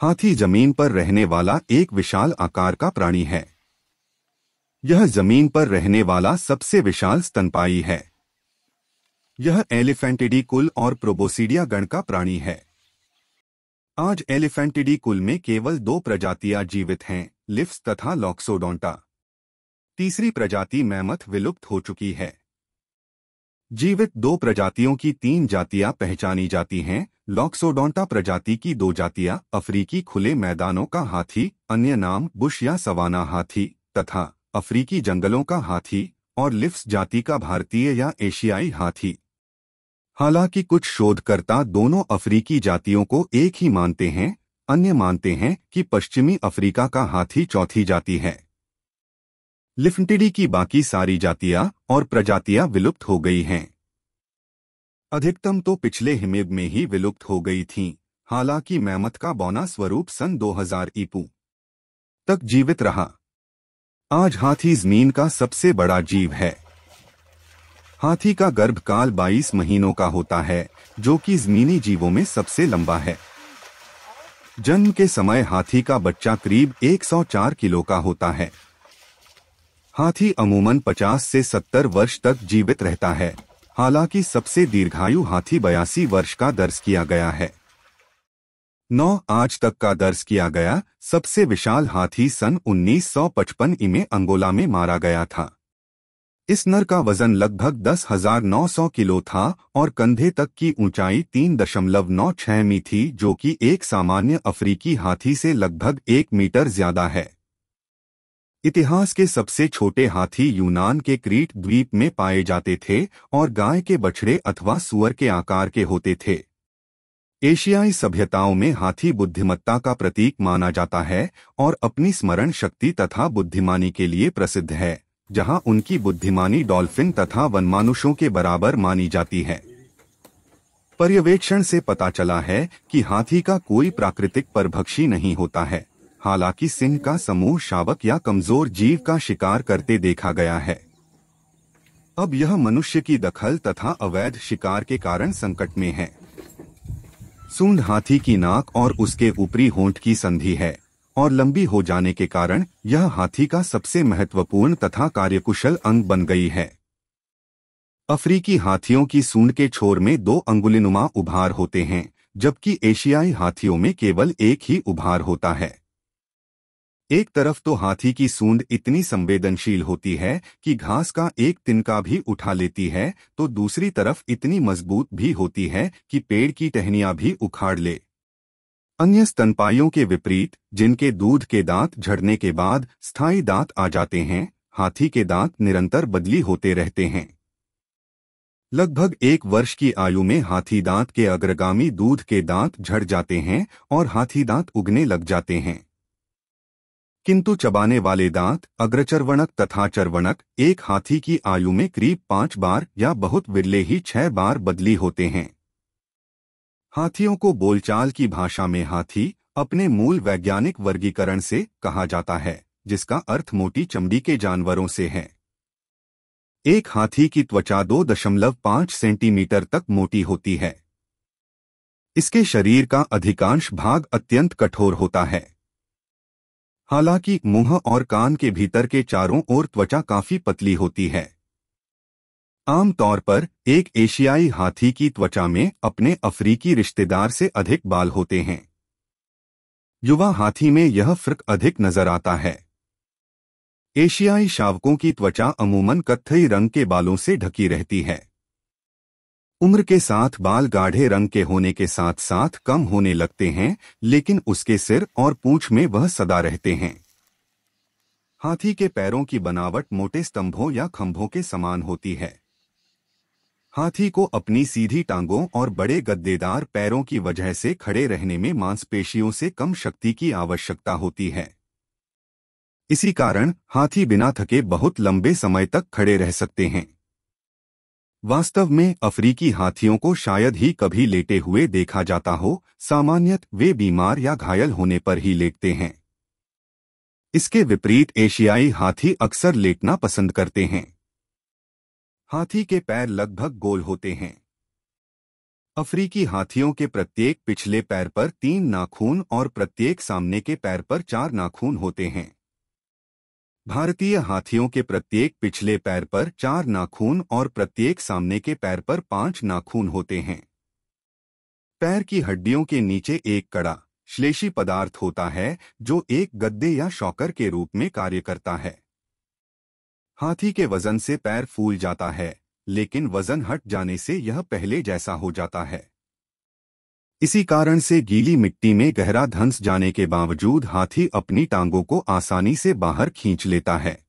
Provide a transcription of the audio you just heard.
हाथी जमीन पर रहने वाला एक विशाल आकार का प्राणी है। यह जमीन पर रहने वाला सबसे विशाल स्तनपायी है। यह एलिफेंटिडी कुल और प्रोबोसिडिया गण का प्राणी है। आज एलिफेंटिडी कुल में केवल 2 प्रजातियां जीवित हैं, लिफ्स तथा लॉक्सोडोंटा। तीसरी प्रजाति मैमथ विलुप्त हो चुकी है। जीवित 2 प्रजातियों की 3 जातियां पहचानी जाती हैं। लॉक्सोडोंटा प्रजाति की 2 जातियां अफ्रीकी खुले मैदानों का हाथी, अन्य नाम बुश या सवाना हाथी, तथा अफ्रीकी जंगलों का हाथी, और लिफ्स जाति का भारतीय या एशियाई हाथी। हालांकि कुछ शोधकर्ता दोनों अफ्रीकी जातियों को एक ही मानते हैं, अन्य मानते हैं कि पश्चिमी अफ्रीका का हाथी चौथी जाति है। लिफ्टिडी की बाकी सारी जातियां और प्रजातियां विलुप्त हो गई हैं। अधिकतम तो पिछले हिमयुग में ही विलुप्त हो गई थीं, हालांकि मैमथ का बौना स्वरूप सन 2000 ईपू तक जीवित रहा। आज हाथी जमीन का सबसे बड़ा जीव है। हाथी का गर्भकाल 22 महीनों का होता है, जो कि जमीनी जीवों में सबसे लंबा है। जन्म के समय हाथी का बच्चा करीब 104 किलो का होता है। हाथी अमूमन 50 से 70 वर्ष तक जीवित रहता है, हालांकि सबसे दीर्घायु हाथी 82 वर्ष का दर्ज किया गया है। 9 आज तक का दर्ज किया गया सबसे विशाल हाथी सन 1955 में अंगोला में मारा गया था। इस नर का वजन लगभग 10,900 किलो था और कंधे तक की ऊंचाई 3.96 मी थी, जो कि एक सामान्य अफ्रीकी हाथी से लगभग 1 मीटर ज्यादा है। इतिहास के सबसे छोटे हाथी यूनान के क्रीट द्वीप में पाए जाते थे और गाय के बछड़े अथवा सूअर के आकार के होते थे। एशियाई सभ्यताओं में हाथी बुद्धिमत्ता का प्रतीक माना जाता है और अपनी स्मरण शक्ति तथा बुद्धिमानी के लिए प्रसिद्ध है, जहां उनकी बुद्धिमानी डॉल्फिन तथा वनमानुषों के बराबर मानी जाती है। पर्यवेक्षण से पता चला है कि हाथी का कोई प्राकृतिक परभक्षी नहीं होता है, हालांकि सिंह का समूह शावक या कमजोर जीव का शिकार करते देखा गया है। अब यह मनुष्य की दखल तथा अवैध शिकार के कारण संकट में है। सूंड हाथी की नाक और उसके ऊपरी होंठ की संधि है और लंबी हो जाने के कारण यह हाथी का सबसे महत्वपूर्ण तथा कार्यकुशल अंग बन गई है। अफ्रीकी हाथियों की सूंड के छोर में 2 अंगुलीनुमा उभार होते हैं, जबकि एशियाई हाथियों में केवल एक ही उभार होता है। एक तरफ तो हाथी की सूंड इतनी संवेदनशील होती है कि घास का एक तिनका भी उठा लेती है, तो दूसरी तरफ इतनी मजबूत भी होती है कि पेड़ की टहनियां भी उखाड़ ले। अन्य स्तनपाइयों के विपरीत, जिनके दूध के दांत झड़ने के बाद स्थायी दांत आ जाते हैं, हाथी के दांत निरंतर बदली होते रहते हैं। लगभग 1 वर्ष की आयु में हाथी दांत के अग्रगामी दूध के दांत झड़ जाते हैं और हाथी दांत उगने लग जाते हैं। किंतु चबाने वाले दांत, अग्रचर्वणक तथा चर्वणक, एक हाथी की आयु में करीब 5 बार या बहुत विरले ही 6 बार बदली होते हैं। हाथियों को बोलचाल की भाषा में हाथी अपने मूल वैज्ञानिक वर्गीकरण से कहा जाता है, जिसका अर्थ मोटी चमड़ी के जानवरों से है। एक हाथी की त्वचा 2.5 सेंटीमीटर तक मोटी होती है। इसके शरीर का अधिकांश भाग अत्यंत कठोर होता है। हालांकि मुंह और कान के भीतर के चारों ओर त्वचा काफी पतली होती है। आमतौर पर एक एशियाई हाथी की त्वचा में अपने अफ्रीकी रिश्तेदार से अधिक बाल होते हैं। युवा हाथी में यह फर्क अधिक नजर आता है। एशियाई शावकों की त्वचा अमूमन कत्थई रंग के बालों से ढकी रहती है। उम्र के साथ बाल गाढ़े रंग के होने के साथ साथ कम होने लगते हैं, लेकिन उसके सिर और पूंछ में वह सदा रहते हैं। हाथी के पैरों की बनावट मोटे स्तंभों या खंभों के समान होती है। हाथी को अपनी सीधी टांगों और बड़े गद्देदार पैरों की वजह से खड़े रहने में मांसपेशियों से कम शक्ति की आवश्यकता होती है। इसी कारण हाथी बिना थके बहुत लंबे समय तक खड़े रह सकते हैं। वास्तव में अफ्रीकी हाथियों को शायद ही कभी लेटे हुए देखा जाता हो, सामान्यतः वे बीमार या घायल होने पर ही लेटते हैं। इसके विपरीत एशियाई हाथी अक्सर लेटना पसंद करते हैं। हाथी के पैर लगभग गोल होते हैं। अफ्रीकी हाथियों के प्रत्येक पिछले पैर पर 3 नाखून और प्रत्येक सामने के पैर पर 4 नाखून होते हैं। भारतीय हाथियों के प्रत्येक पिछले पैर पर 4 नाखून और प्रत्येक सामने के पैर पर 5 नाखून होते हैं। पैर की हड्डियों के नीचे एक कड़ा श्लेषी पदार्थ होता है जो एक गद्दे या शॉकर के रूप में कार्य करता है। हाथी के वजन से पैर फूल जाता है, लेकिन वजन हट जाने से यह पहले जैसा हो जाता है। इसी कारण से गीली मिट्टी में गहरा धंस जाने के बावजूद हाथी अपनी टांगों को आसानी से बाहर खींच लेता है।